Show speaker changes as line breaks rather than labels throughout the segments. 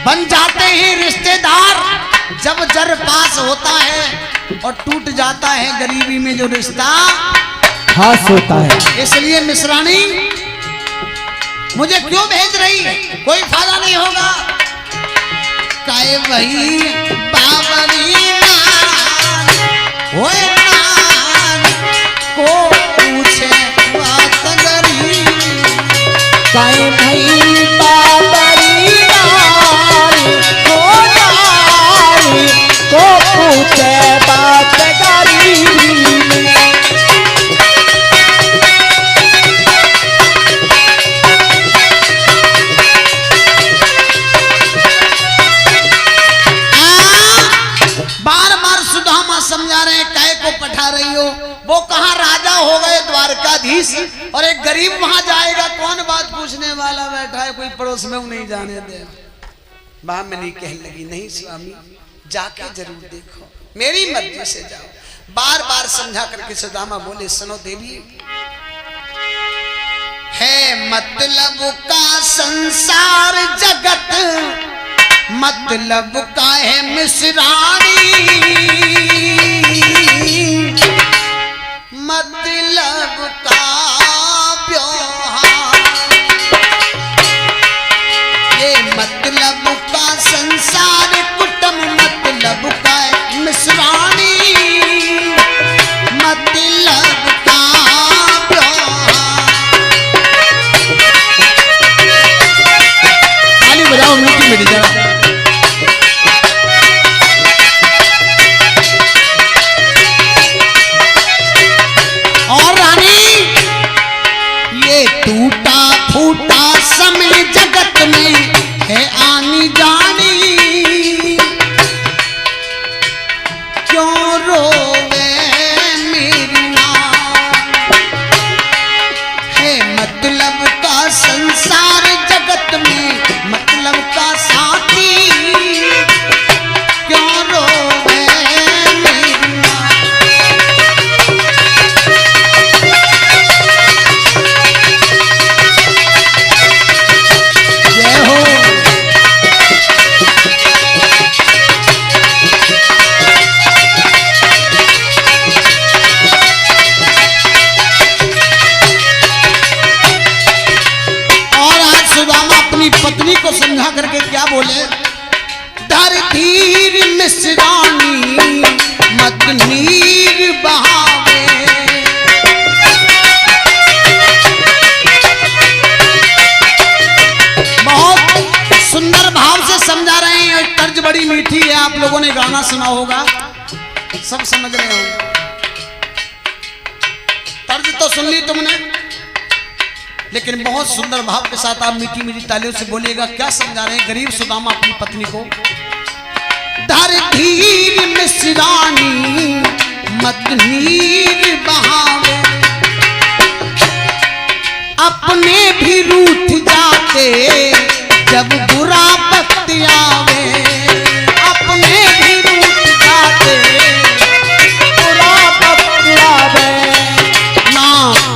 बन जाते हैं रिश्तेदार जब जर पास होता है, और टूट जाता है गरीबी में जो रिश्ता
खास होता है।
इसलिए मिश्रानी मुझे क्यों भेज रही है, कोई फायदा नहीं होगा। काहे वही बाबरी को पूछे बात गरीब,
काहे भई बाबरी को पूछे बात गरीब।
समझा रहे हैं काहे को पठा रही हो, वो कहाँ राजा हो गए द्वारकाधीश, और एक गरीब वहां जाएगा, कौन बात पूछने वाला बैठा है, कोई पड़ोस में वो नहीं जाने दे। भामिनी कहने लगी नहीं स्वामी, जाके जरूर देखो, मेरी मर्जी से जाओ। बार बार समझा करके सुदामा बोले सुनो देवी, है मतलब का संसार जगत, मतलब का है मिश्रानी, मतलब का व्यवहार, ये मतलब का संसार कुटुंब, मतलब का है मिश्रानी, मतलब का व्यवहार। ताली बजाओ मीठी मेरी जरा। टूटा फूटा समय जगत में है आनी जानी, क्यों रोवे मेरी नाम, है मतलब का संसार जगत में, मतलब का साथी, क्यों रोवे मेरी नाम। पत्नी को समझा करके क्या बोले, धर धीर मिश्रानी मत नीर बहावे, बहुत सुंदर भाव से समझा रहे हैं। तर्ज बड़ी मीठी है, आप लोगों ने गाना सुना होगा, सब समझ रहे होंगे। तर्ज तो सुन ली तुमने, लेकिन बहुत सुंदर भाव के साथ आप मीठी मीठी तालियों से बोलिएगा। क्या समझा रहे हैं गरीब सुदामा अपनी पत्नी को, धर धीर मिश्रानी मत नीर बहावे, अपने भी रूठ जाते जब बुरा वक्त आवे, अपने भी रूठ जाते बुरा वक्त आवे, ना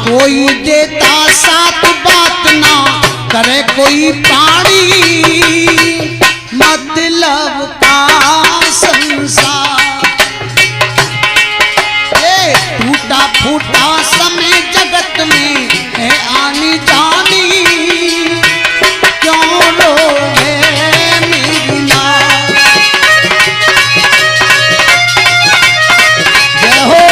कोई देता साथ बात ना करे कोई प्राणी, मतलब का संसार, ये टूटा फूटा समय जगत में है आनी जानी, क्यों रोवे मेरी नाम। जय हो।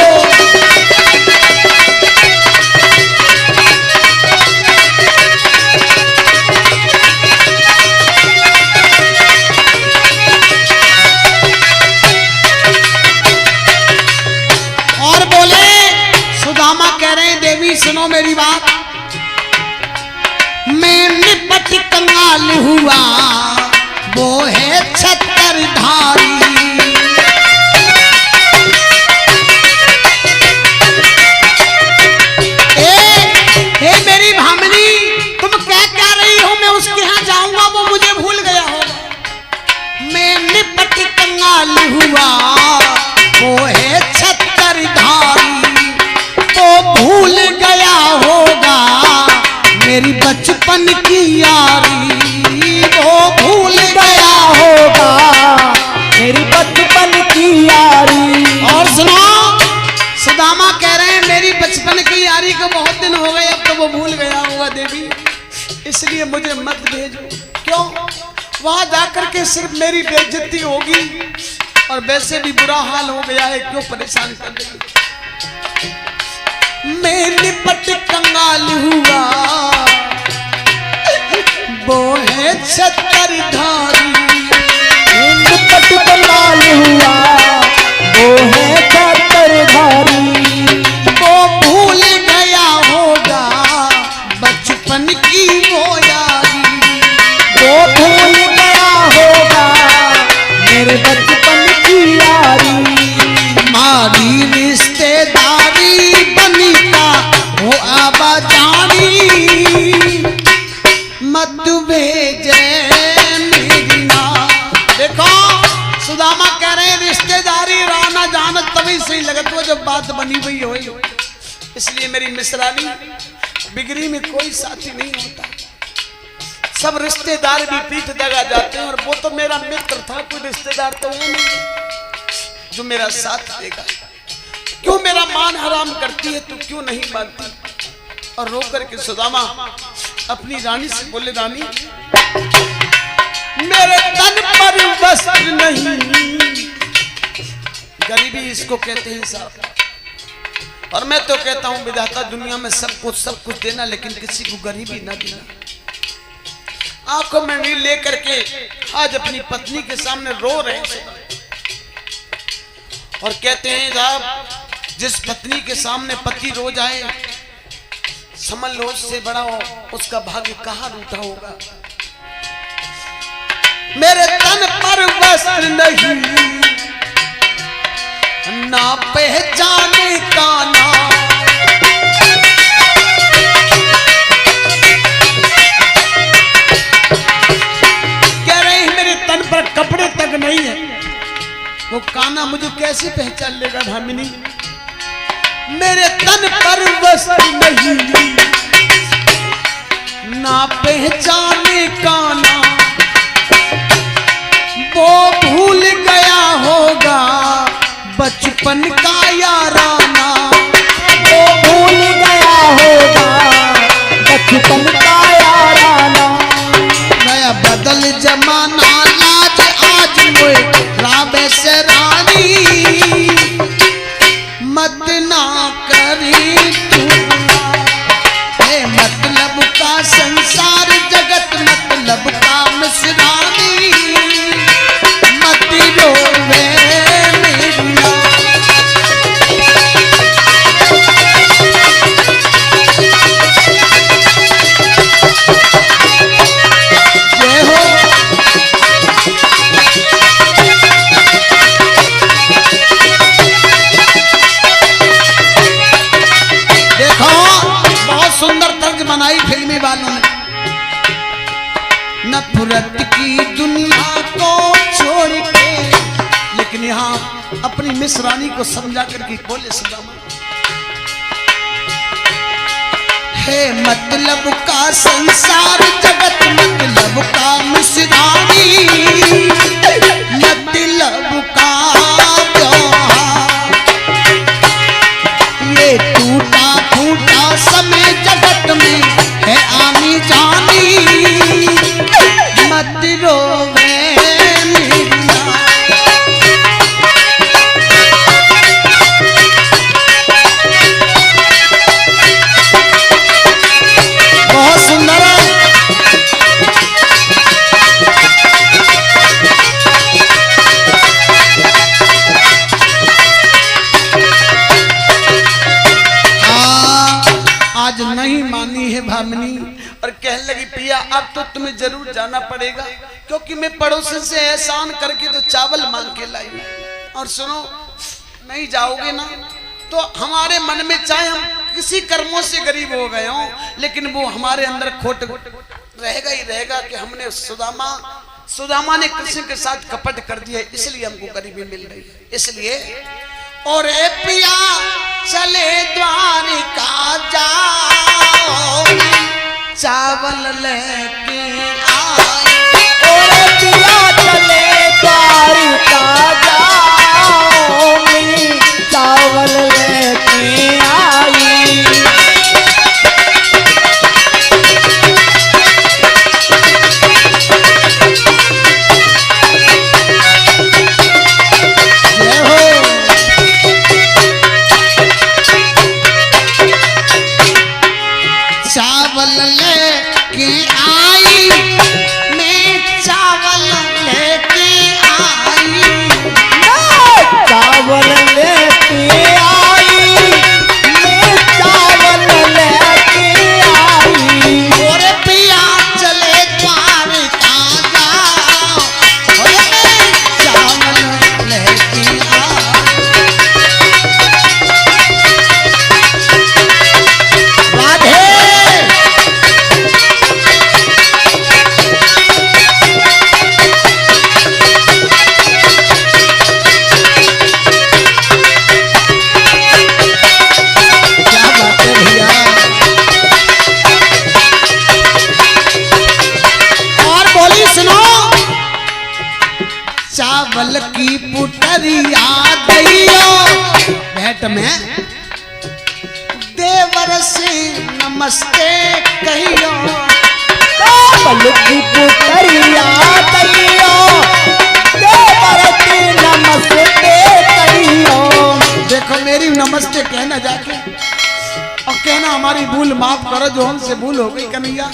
सुनो मेरी बात, मैं निपट कंगाल हुआ वो है छत्रधारी, मेरी भामिनी तुम क्या रही हो, मैं उसके यहाँ जाऊंगा वो मुझे भूल गया होगा। मैं निपट कंगाल हुआ वो है छत्रधारी, वो भूल गया होगा मेरी बचपन की यारी, वो भूल गया वहां जाकर के सिर्फ मेरी बेइज्जती होगी, और वैसे भी बुरा हाल हो गया है, क्यों परेशान कर रही है। मैं निपट कंगाल हुआ, वो है छत्रधारी।
निपट कंगाल हुआ, वो है छत्रधारी।
वो भूल गया होगा बचपन की वो यारी।
वो भूल गया होगा मेरे बचपन की यारी।
मारी रिश्तेदारी बनी का वो आबाजानी, मत भेजे मेरी ना। देखो सुदामा कह रहे हैं रिश्तेदारी राना जाना तभी सही लगत वो जब बात बनी हुई हो। इसलिए मेरी मिसरानी बिगड़ी में कोई साथी नहीं होता, सब रिश्तेदार भी पीठ दगा जाते हैं। और वो तो मेरा मित्र था, कोई रिश्तेदार तो है नहीं जो मेरा साथ देगा। क्यों मेरा मान हराम करती है, तू क्यों नहीं मानती। और रो करके सुदामा अपनी रानी से बोले, रानी मेरे तन पर वस्त्र नहीं। गरीबी इसको कहते हैं साहब। और मैं तो कहता हूं विधाता दुनिया में सब कुछ देना, लेकिन किसी को गरीबी ना देना। आंखों में नील लेकर के आज अपनी पत्नी के सामने रो रहे हैं और कहते हैं साहब जिस पत्नी के सामने पति रो जाए समझ लो उससे बड़ा हो उसका भाग्य कहां रूठा होगा। मेरे तन पर वस्त्र नहीं, ना पहचाने का ना। कह रहे हैं मेरे तन पर कपड़े तक नहीं है, वो काना मुझे कैसे पहचान लेगा भामिनी। मेरे तन पर वस्त्र नहीं, ना पहचाने का ना। वो भूल गया होगा बचपन का याराना।
वो भूल गया होगा बचपन का याराना।
नया बदल जमाना लाज आज वो राबे से रानी, मत ना करी तू। मतलब का संसार जगत मतलब का मिसरानी, मत रोवे मेरी ना। जय हो देखो बहुत सुंदर तर्ज बनाई फिल्मी वालों ने। नफरत की दुनिया को छोड़ के, लेकिन यहाँ अपनी मिसरानी को समझा करके बोले सुदामा है मतलब का संसार जगत मतलब का मिसरानी, मतलब का त्योहार। ये टूटा फूटा समय जगत में है आनी जानी, मत रोवे मेरी ना। बहुत सुंदर है। आज नहीं मानी है भामिनी और कहने लगी पिया अब तो तुम्हें जरूर जाना पड़ेगा, क्योंकि मैं पड़ोसन से एहसान करके तो चावल मांग के लाई। और सुनो नहीं जाओगे ना तो हमारे मन में चाहे हम किसी कर्मों से गरीब हो गए हों, लेकिन वो हमारे अंदर खोट रहेगा ही रहेगा कि हमने सुदामा ने कृष्ण के साथ कपट कर दिया, इसलिए हमको गरीबी मिल रही है। इसलिए और ए पिया चले द्वारिका जाओ, चावल लेके आए।
और पिया चले द्वारिका जाओ, चावल लेके आई।
चावल की पुटरिया दैयो भेंट में देवर से नमस्ते कहियो।
चावल की पुटरिया दैयो देवर की नमस्ते कहियो।
देखो मेरी नमस्ते कहना जाके और कहना हमारी भूल माफ करो जो हमसे भूल हो गई कन्हैया।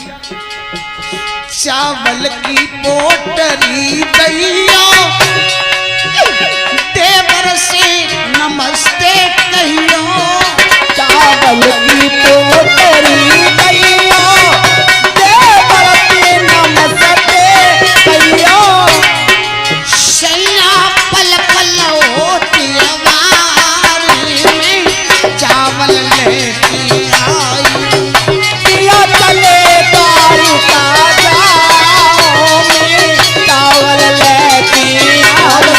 चावल की पोटरी दैयो देवर से नमस्ते कहियो।
चावल की पोटरी दैयो देवर की नमस्ते कहियो।
सैया पल पल होती अवारी में चावल लेके आई।
दिया चले द्वारिका जाओ में चावल लेके आओ।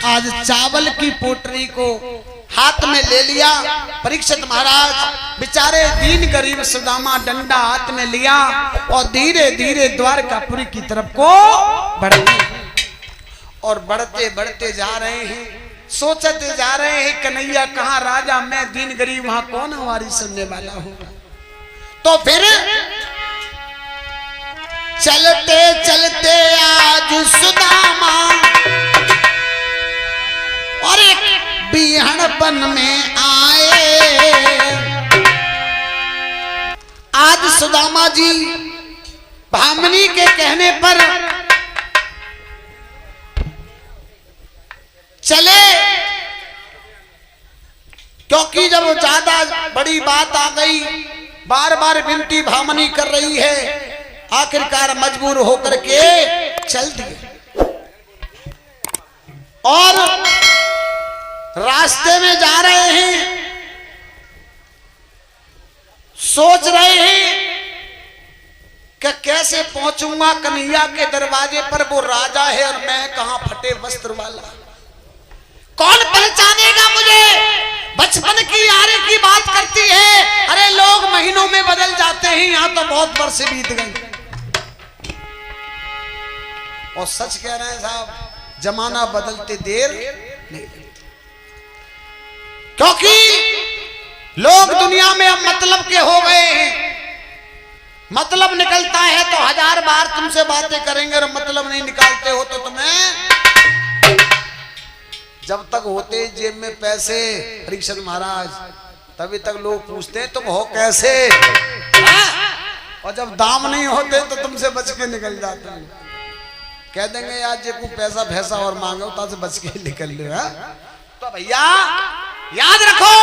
आज चावल की पोटरी को हाथ में ले लिया परीक्षित महाराज। बेचारे दीन गरीब सुदामा डंडा हाथ में लिया और धीरे धीरे द्वारकापुरी की तरफ को बढ़ते और बढ़ते बढ़ते जा रहे हैं। सोचते जा रहे हैं कन्हैया कहाँ राजा, मैं दीन गरीब, वहां कौन हमारी सुनने वाला होगा। तो फिर चलते चलते आज सुदामा और एक बिहड़पन में आए। आज सुदामा जी भामिनी के कहने पर चले, क्योंकि जब ज्यादा बड़ी बात आ गई, बार बार विनती भामिनी कर रही है, आखिरकार मजबूर होकर के चल दिए। और रास्ते में जा रहे हैं, सोच रहे हैं कि कैसे पहुंचूंगा कन्हैया के दरवाजे पर। वो राजा है और मैं कहां फटे वस्त्र वाला, कौन पहचानेगा मुझे। बचपन की यारी की बात करती है, अरे लोग महीनों में बदल जाते हैं, यहां तो बहुत वर्ष बीत गए। और सच कह रहे हैं साहब, जमाना बदलते देर नहीं लगती, क्योंकि लोग दुनिया में अब मतलब के हो गए हैं। मतलब निकलता है तो 1000 बार तुमसे बातें करेंगे, और मतलब नहीं निकालते हो तो तुम्हें, जब तक होते जेब में पैसे परीक्षित महाराज, तभी तक लोग पूछते हैं तुम हो कैसे, और जब दाम नहीं होते तो तुमसे बच के निकल जाते हैं। कह देंगे यार जे को पैसा भैसा और मांगो तो से बच के निकल लो। तो भैया याद रखो,